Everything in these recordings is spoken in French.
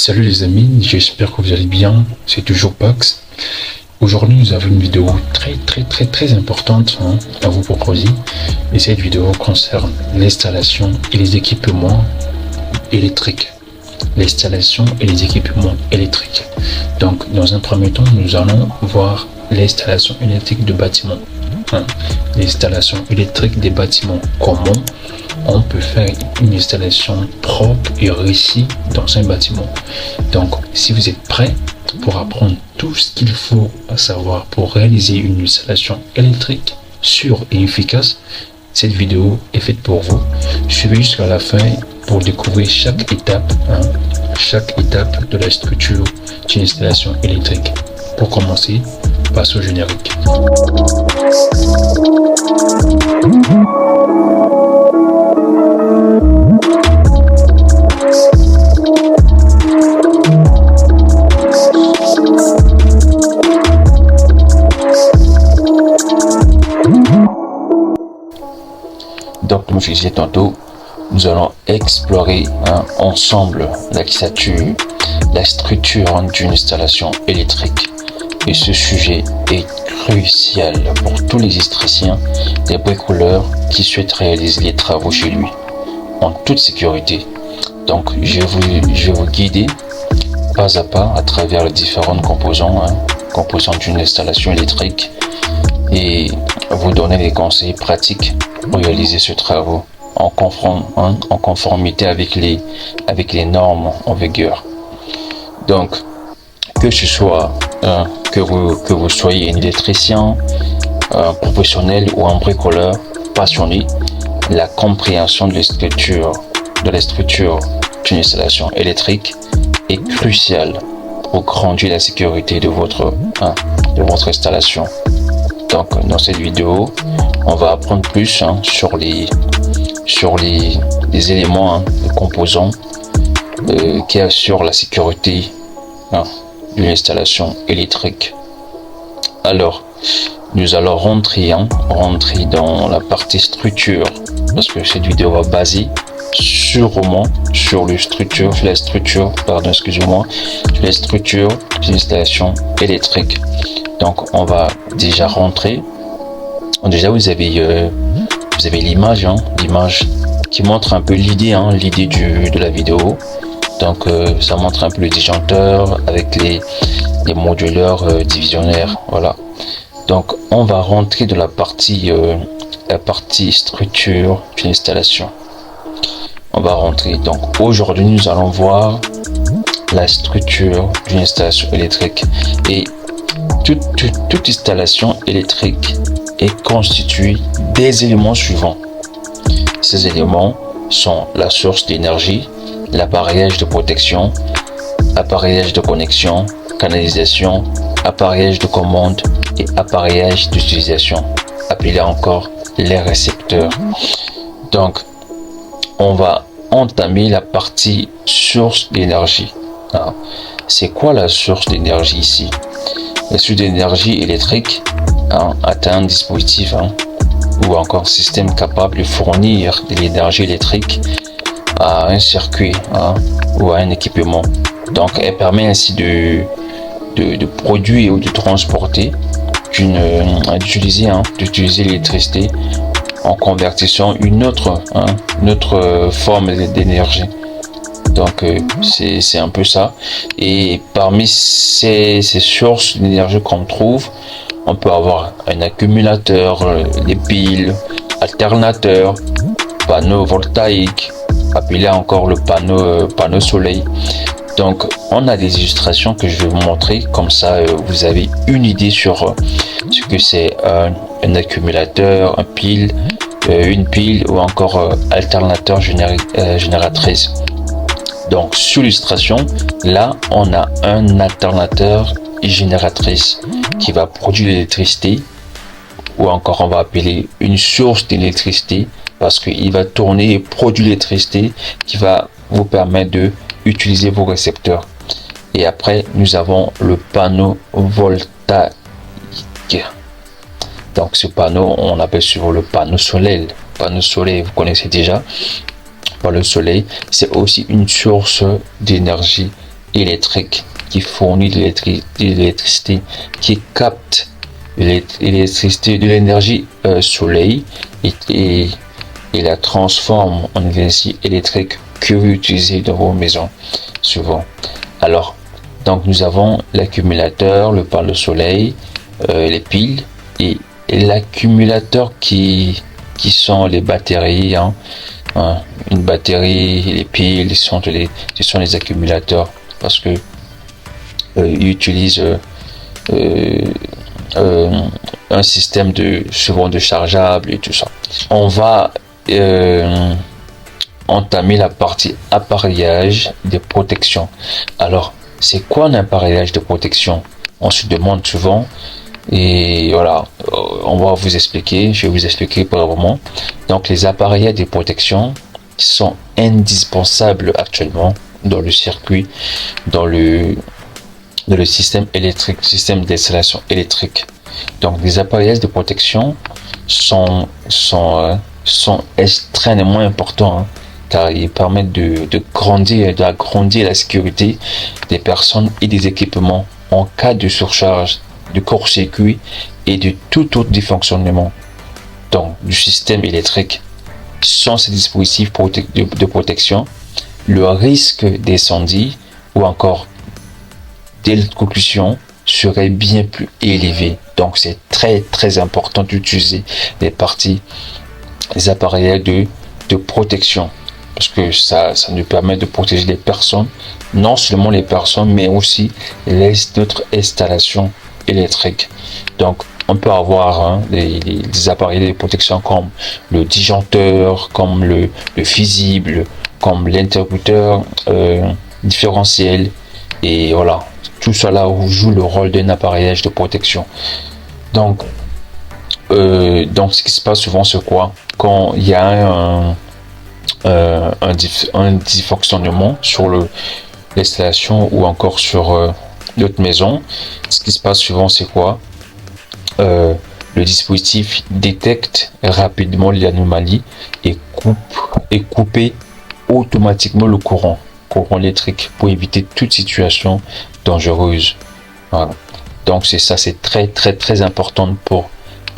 Salut les amis, j'espère que vous allez bien, c'est toujours Pax. Aujourd'hui nous avons une vidéo très importante à vous proposer. Et cette vidéo concerne l'installation et les équipements électriques. L'installation et les équipements électriques. Donc dans un premier temps, nous allons voir l'installation électrique de bâtiments. L'installation électrique des bâtiments. Comment on peut faire une installation propre et réussie dans un bâtiment. Donc si vous êtes prêts pour apprendre tout ce qu'il faut à savoir pour réaliser une installation électrique sûre et efficace, cette vidéo est faite pour vous. Suivez jusqu'à la fin pour découvrir chaque étape de la structure d'une installation électrique. Pour commencer, passe au générique. Donc, comme je disais tantôt, nous allons explorer ensemble la structure d'une installation électrique. Et ce sujet est crucial pour tous les électriciens, les bricoleurs qui souhaitent réaliser les travaux chez lui en toute sécurité. Donc, je vais vous guider pas à pas à travers les différentes composants d'une installation électrique et vous donner des conseils pratiques pour réaliser ce travail en conformité avec les normes en vigueur. Donc, que ce soit que vous soyez un électricien, professionnel ou un bricoleur passionné, la compréhension de la structure d'une installation électrique est cruciale pour grandir la sécurité de votre installation. Donc, dans cette vidéo, on va apprendre plus sur les éléments, les composants qui assurent la sécurité d'une installation électrique. Alors, nous allons rentrer dans la partie structure, parce que cette vidéo va baser sûrement sur la structure d'une installation électrique. Donc, on va déjà rentrer. Déjà, vous avez l'image qui montre un peu l'idée de la vidéo. Donc, ça montre un peu le disjoncteur avec les moduleurs divisionnaires. Voilà. Donc, on va rentrer dans la partie structure d'une installation. On va rentrer. Donc, aujourd'hui, nous allons voir la structure d'une installation électrique. Et toute installation électrique est constituée des éléments suivants. Ces éléments sont la source d'énergie, l'appareillage de protection, appareillage de connexion, canalisation, appareillage de commande et appareillage d'utilisation, appelé encore les récepteurs. Donc, on va entamer la partie source d'énergie. C'est quoi la source d'énergie ici? La source d'énergie électrique est un dispositif ou encore un système capable de fournir de l'énergie électrique à un circuit ou à un équipement. Donc, elle permet ainsi de produire ou de transporter, d'utiliser l'électricité en convertissant une autre forme d'énergie. Donc, c'est un peu ça. Et parmi ces sources d'énergie qu'on trouve, on peut avoir un accumulateur, des piles, alternateurs, panneaux voltaïques, appelé encore le panneau soleil. Donc, on a des illustrations que je vais vous montrer, comme ça vous avez une idée sur ce que c'est un accumulateur, une pile ou encore alternateur génératrice. Donc, sur l'illustration, là, on a un alternateur génératrice qui va produire l'électricité, ou encore on va appeler une source d'électricité, parce qu'il va tourner et produire l'électricité qui va vous permettre de utiliser vos récepteurs. Et après, nous avons le panneau voltaïque. Donc, ce panneau, on appelle souvent le panneau solaire. Panneau solaire, vous connaissez déjà. Par le soleil, c'est aussi une source d'énergie électrique qui fournit de l'électricité, qui capte l'électricité de l'énergie soleil et la transforme en énergie électrique que vous utilisez dans vos maisons souvent. Alors, donc nous avons l'accumulateur, le panneau soleil, les piles et l'accumulateur qui sont les batteries. Une batterie, les piles, ce sont les accumulateurs parce que ils utilisent un système souvent de chargeable et tout ça. On va entamer la partie appareillage de protection. Alors, c'est quoi un appareillage de protection? On se demande souvent et voilà, on va vous expliquer, je vais vous expliquer brièvement. Donc, les appareillages de protection sont indispensables actuellement dans le circuit, dans le système électrique, système d'installation électrique. Donc, les appareillages de protection sont extrêmement importants car ils permettent d'agrandir la sécurité des personnes et des équipements en cas de surcharge, de court-circuit et de tout autre dysfonctionnement donc, du système électrique. Sans ces dispositifs de protection, le risque d'incendie ou encore d'électrocution serait bien plus élevé. Donc c'est très important d'utiliser les appareillages de protection parce que ça nous permet de protéger les personnes, non seulement les personnes mais aussi d'autres installations électriques. Donc on peut avoir des appareils de protection comme le disjoncteur, comme le fusible, comme l'interrupteur différentiel et voilà. Tout cela joue le rôle d'un appareillage de protection. Donc, ce qui se passe souvent, c'est quoi? Quand il y a un dysfonctionnement sur l'installation ou encore sur notre maison, ce qui se passe souvent, c'est quoi? Le dispositif détecte rapidement l'anomalie et coupe automatiquement le courant électrique pour éviter toute situation dangereuse. Voilà. Donc c'est très important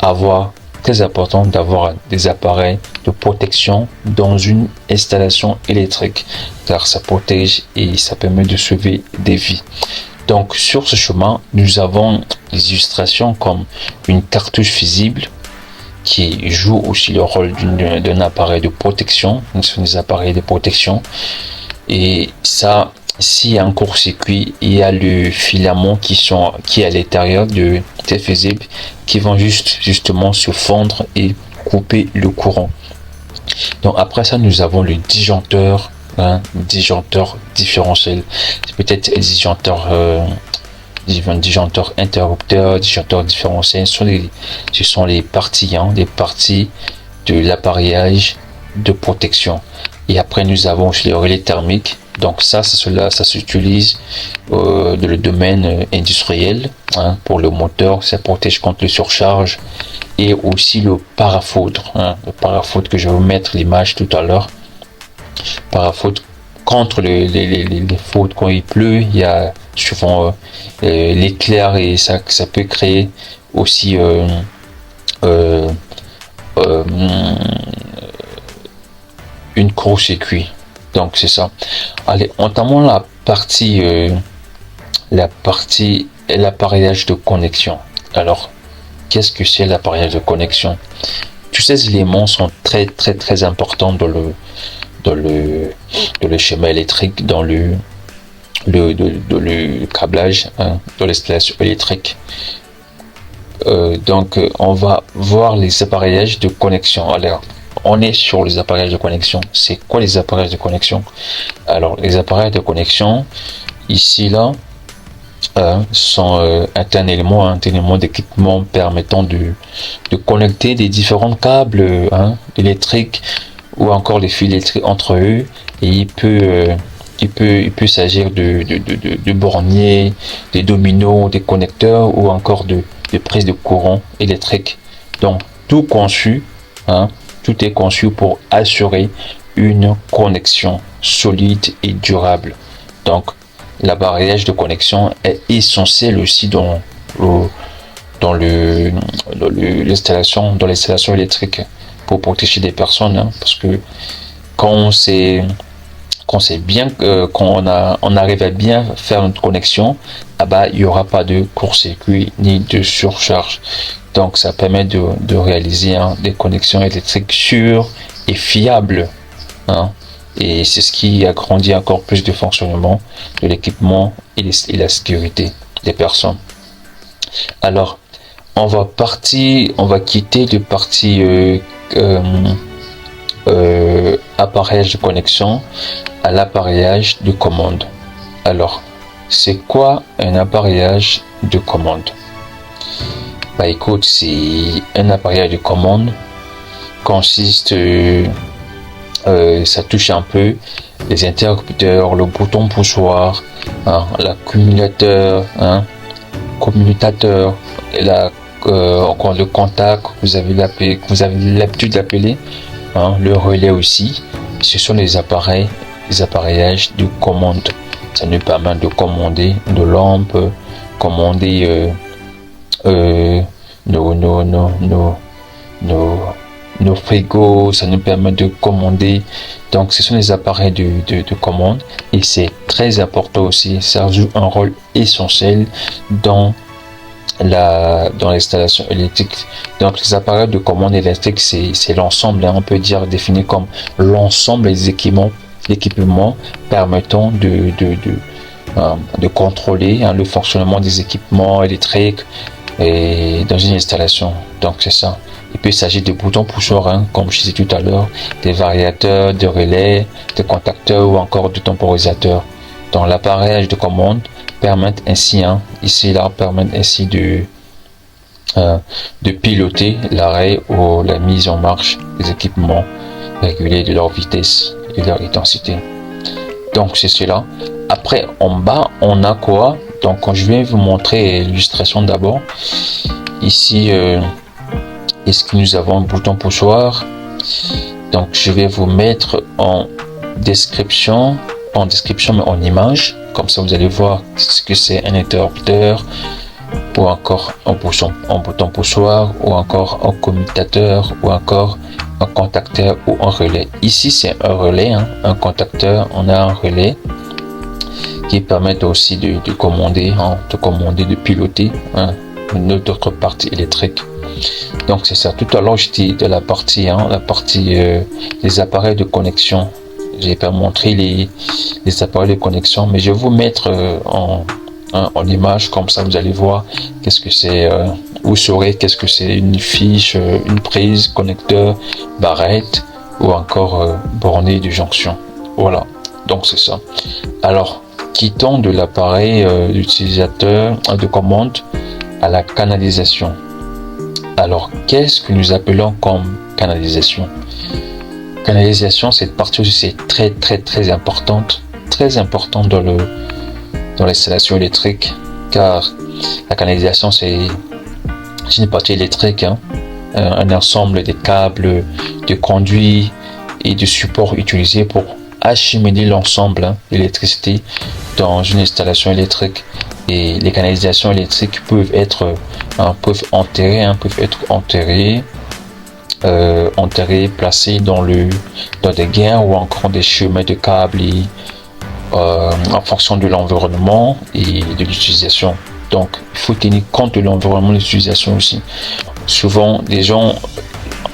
d'avoir des appareils de protection dans une installation électrique car ça protège et ça permet de sauver des vies. Donc sur ce chemin, nous avons des illustrations comme une cartouche fusible qui joue aussi le rôle d'un appareil de protection. Ce sont des appareils de protection. Et ça, s'il y a un court-circuit, il y a le filament qui est à l'intérieur de ces fusibles qui vont justement se fondre et couper le courant. Donc après ça, nous avons le disjoncteur, disjoncteur différentiel. C'est peut-être un disjoncteur interrupteur, disjoncteur différentiel. Ce sont les parties de l'appareillage de protection. Et après, nous avons aussi le relais thermique. Donc ça s'utilise dans le domaine industriel pour le moteur. Ça protège contre les surcharges. Et aussi le parafoudre. Le parafoudre que je vais vous mettre l'image tout à l'heure. Parafoudre contre les fautes quand il pleut. Il y a souvent l'éclair et ça peut créer aussi une court-circuit. Donc c'est ça. Allez, entamons l'appareillage de connexion. Alors, qu'est-ce que c'est l'appareillage de connexion? Tous ces éléments sont très importants dans le schéma électrique, dans le câblage, dans l'installation électrique. Donc on va voir les appareillages de connexion. Alors, on est sur les appareillages de connexion. C'est quoi les appareillages de connexion? Alors, les appareillages de connexion, ici, là, sont un élément d'équipement permettant de connecter des différents câbles électriques ou encore les fils électriques entre eux. Et il peut s'agir de borniers, des dominos, des connecteurs ou encore de prises de courant électrique. Donc, tout est conçu pour assurer une connexion solide et durable. Donc, l'appareillage de connexion est essentiel aussi dans l'installation électrique pour protéger des personnes, hein, parce que quand on sait bien on arrive à bien faire une connexion, il n'y aura pas de court-circuit ni de surcharge. Donc ça permet de réaliser, hein, des connexions électriques sûres et fiables, hein. Et c'est ce qui agrandit encore plus le fonctionnement de l'équipement et la sécurité des personnes. Alors, on va quitter le parti appareillage de connexion à l'appareillage de commande. Alors, c'est quoi un appareillage de commande? Écoute, c'est un appareillage de commande consiste, ça touche un peu les interrupteurs, le bouton poussoir, hein, l'accumulateur, hein, commutateur, encore le contact que vous avez l'habitude d'appeler, hein, le relais aussi. Ce sont les appaillages de commande. Ça nous permet de commander nos lampes, commander nos frigos, ça nous permet de commander. Donc ce sont les appareils de commande, et c'est très important aussi. Ça joue un rôle essentiel dans l'installation électrique. Donc les appareils de commande électrique, c'est l'ensemble, hein, on peut dire défini comme l'ensemble des équipements permettant de contrôler, hein, le fonctionnement des équipements électriques et dans une installation. Donc c'est ça. Il peut s'agir de boutons poussoirs, hein, comme je disais tout à l'heure, des variateurs, des relais, des contacteurs ou encore de temporisateurs. Donc l'appareillage de commande permet ainsi, hein, permet ainsi de piloter l'arrêt ou la mise en marche des équipements, réguler de leur vitesse et leur intensité. Donc c'est cela. Après, en bas, on a quoi? Donc je vais vous montrer l'illustration d'abord. Ici, est-ce que nous avons un bouton poussoir? Donc je vais vous mettre en description mais en image, comme ça vous allez voir ce que c'est un interrupteur, ou encore un bouton poussoir, ou encore un commutateur, ou encore un contacteur ou un relais. Ici c'est un relais, hein, un contacteur, on a un relais qui permet aussi de commander, hein, de piloter, hein, une autre partie électrique. Donc c'est ça. Tout à l'heure je dis de la partie des appareils de connexion. J'ai pas montré les appareils de connexion, mais je vais vous mettre en image, comme ça vous allez voir qu'est-ce que c'est. Vous saurez qu'est-ce que c'est une fiche, une prise, connecteur, barrette ou encore bornet de jonction. Voilà. Donc c'est ça. Alors quittons de l'appareil d'utilisateur de commande à la canalisation. Alors, qu'est-ce que nous appelons comme canalisation? Canalisation, cette partie aussi, c'est très très très importante dans l'installation électrique, car la canalisation c'est une partie électrique, hein, un ensemble de câbles, de conduits et de supports utilisés pour acheminer l'ensemble, hein, d'électricité dans une installation électrique. Et les canalisations électriques peuvent être enterrées, placées dans des gaines ou encore des chemins de câbles, en fonction de l'environnement et de l'utilisation. Donc il faut tenir compte de l'environnement de l'utilisation aussi. Souvent les gens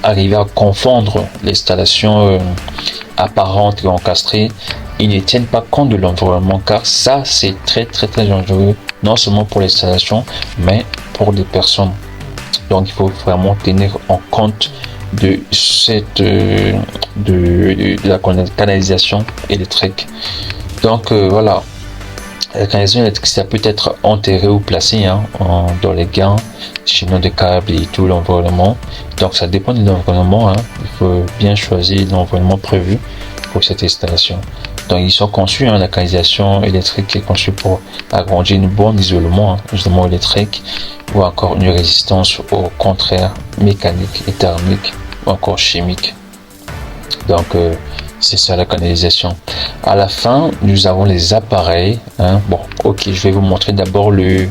arrivent à confondre l'installation apparente et encastrée. Ils ne tiennent pas compte de l'environnement, car ça c'est très très très dangereux, non seulement pour l'installation mais pour les personnes. Donc il faut vraiment tenir en compte de la canalisation électrique. Donc voilà, la canalisation électrique, ça peut être enterré ou placé, hein, dans les gains, chemins de câbles et tout l'environnement. Donc ça dépend de l'environnement, hein. Il faut bien choisir l'environnement prévu pour cette installation. Donc ils sont conçus, hein, la canalisation électrique est conçue pour agrandir une bonne isolement électrique, ou encore une résistance au contraire mécanique et thermique ou encore chimique. Donc C'est ça la canalisation. À la fin, nous avons les appareils. Bon, ok, je vais vous montrer d'abord les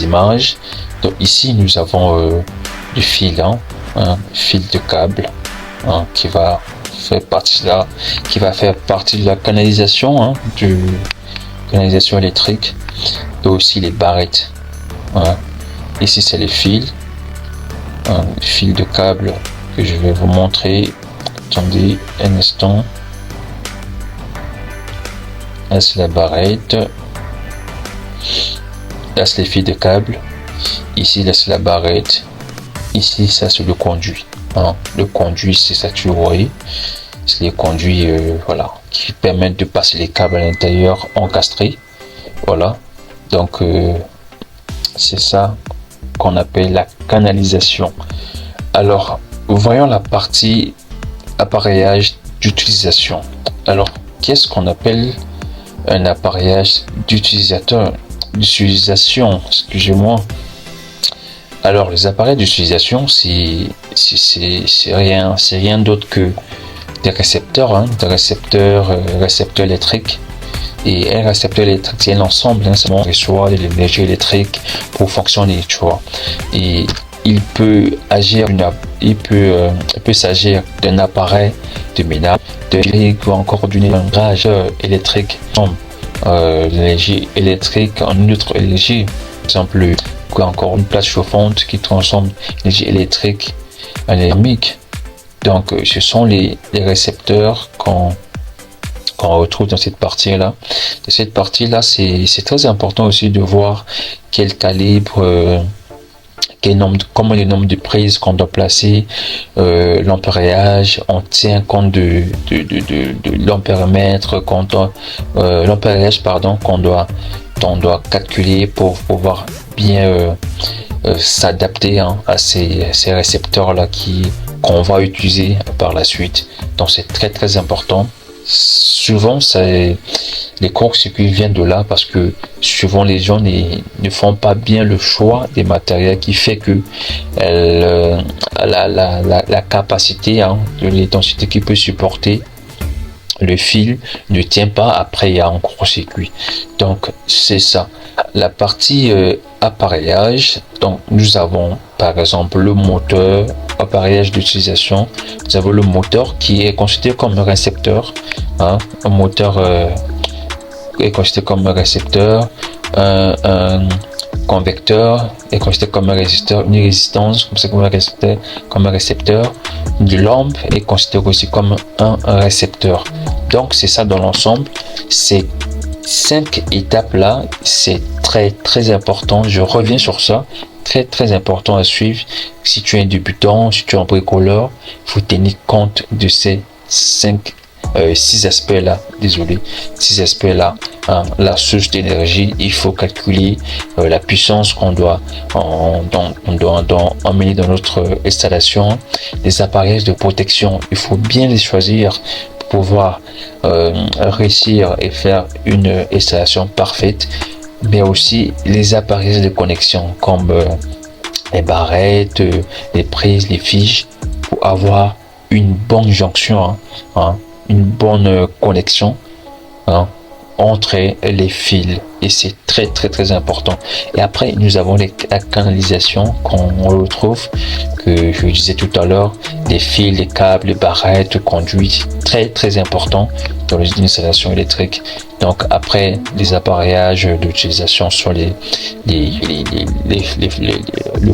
images. Donc ici, nous avons du fil, fil de câble qui va faire partie de la canalisation, canalisation électrique, et aussi les barrettes. Ici, c'est les fils, fils de câble que je vais vous montrer. Attendez un instant. Là, c'est la barrette. Là, c'est les fils de câble. Ici, là, c'est la barrette. Ici, ça, c'est le conduit. Le conduit, c'est ça que vous voyez. C'est les conduits qui permettent de passer les câbles à l'intérieur encastrés. Voilà. Donc, c'est ça qu'on appelle la canalisation. Alors, voyons la partie appareillage d'utilisation. Alors, qu'est-ce qu'on appelle un appareillage d'utilisation, excusez-moi. Alors, les appareils d'utilisation, c'est rien d'autre que des récepteurs, récepteurs électriques. Et un récepteur électrique, c'est un ensemble, c'est reçoit de l'énergie électrique pour fonctionner, tu vois. Et il peut s'agir d'un appareil de ménage, ou encore d'une rage électrique, l'énergie électrique en une autre énergie, par exemple, encore une place chauffante qui transforme l'énergie électrique en thermique. Donc, ce sont les récepteurs qu'on retrouve dans cette partie-là. De cette partie-là, c'est très important aussi de voir quel calibre, comment le nombre de prises qu'on doit placer, l'ampérage, on tient compte de l'ampérimètre l'ampérage qu'on doit calculer pour pouvoir bien s'adapter à ces récepteurs-là qu'on va utiliser par la suite. Donc c'est très très important. Souvent, les courts-circuits viennent de là parce que souvent les gens ne font pas bien le choix des matériels qui fait que la capacité de l'intensité qui peut supporter le fil ne tient pas. Après, il y a un court-circuit. Donc, c'est ça. La partie appareillage, donc nous avons par exemple le moteur, appareillage d'utilisation. Nous avons le moteur qui est considéré comme un récepteur. Un moteur est considéré comme un récepteur. Un convecteur est considéré comme un résisteur. Une résistance comme un récepteur. Une lampe est considérée aussi comme un récepteur. Donc c'est ça dans l'ensemble. Ces 5 étapes là, c'est très très important. Je reviens sur ça. Très très important à suivre. Si tu es un débutant, si tu es un bricoleur, il faut tenir compte de ces 6 aspects là. Désolé, 6 aspects là. La source d'énergie, il faut calculer la puissance qu'on doit emmener dans notre installation. Les appareils de protection, il faut bien les choisir pour pouvoir réussir et faire une installation parfaite. Mais aussi les appareils de connexion comme les barrettes, les prises, les fiches, pour avoir une bonne jonction, une bonne connexion entre les fils. Et c'est très très très important. Et après nous avons la canalisation qu'on retrouve, que je disais tout à l'heure, les fils, les câbles, les barrettes, conduits, très très important dans les installations électriques. Donc après les appareillages d'utilisation sur le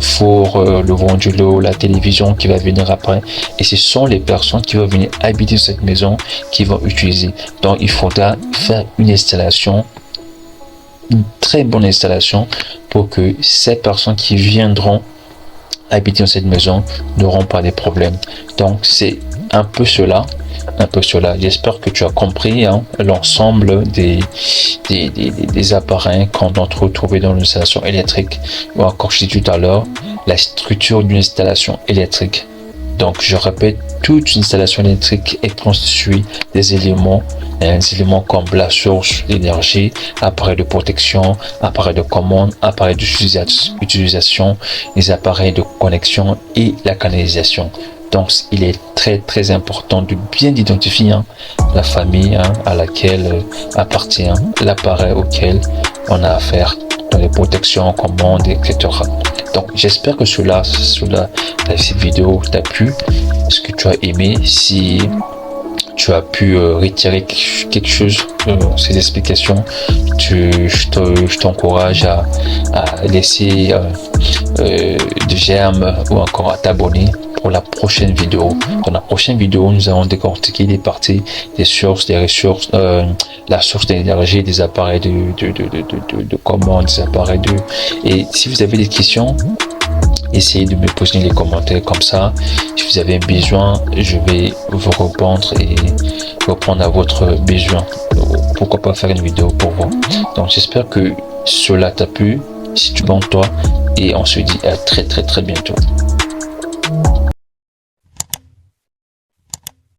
four, le ventilo, la télévision qui va venir après, et ce sont les personnes qui vont venir habiter cette maison qui vont utiliser. Donc il faudra faire une installation, une très bonne installation, pour que ces personnes qui viendront habiter dans cette maison n'auront pas des problèmes. Donc c'est un peu cela. J'espère que tu as compris l'ensemble des appareils qu'on doit retrouver dans l'installation électrique, ou encore, je dis tout à l'heure, la structure d'une installation électrique. Donc je répète, toute installation électrique est constituée des éléments comme la source d'énergie, appareil de protection, appareil de commande, appareil d'utilisation, les appareils de connexion et la canalisation. Donc, il est très important de bien identifier la famille à laquelle appartient l'appareil auquel on a affaire dans les protections, commandes, etc. Donc, j'espère que cette vidéo t'a plu, ce que tu as aimé. Si tu as pu retirer quelque chose de ces explications, je t'encourage à laisser des j'aime ou encore à t'abonner pour la prochaine vidéo. Dans la prochaine vidéo, nous allons décortiquer les parties des sources, des ressources, la source d'énergie, des appareils de commande, des appareils et si vous avez des questions, essayez de me poser les commentaires comme ça. Si vous avez besoin, je vais vous répondre et répondre à votre besoin. Pourquoi pas faire une vidéo pour vous. Donc j'espère que cela t'a plu. Si tu es bon toi, et on se dit à très bientôt.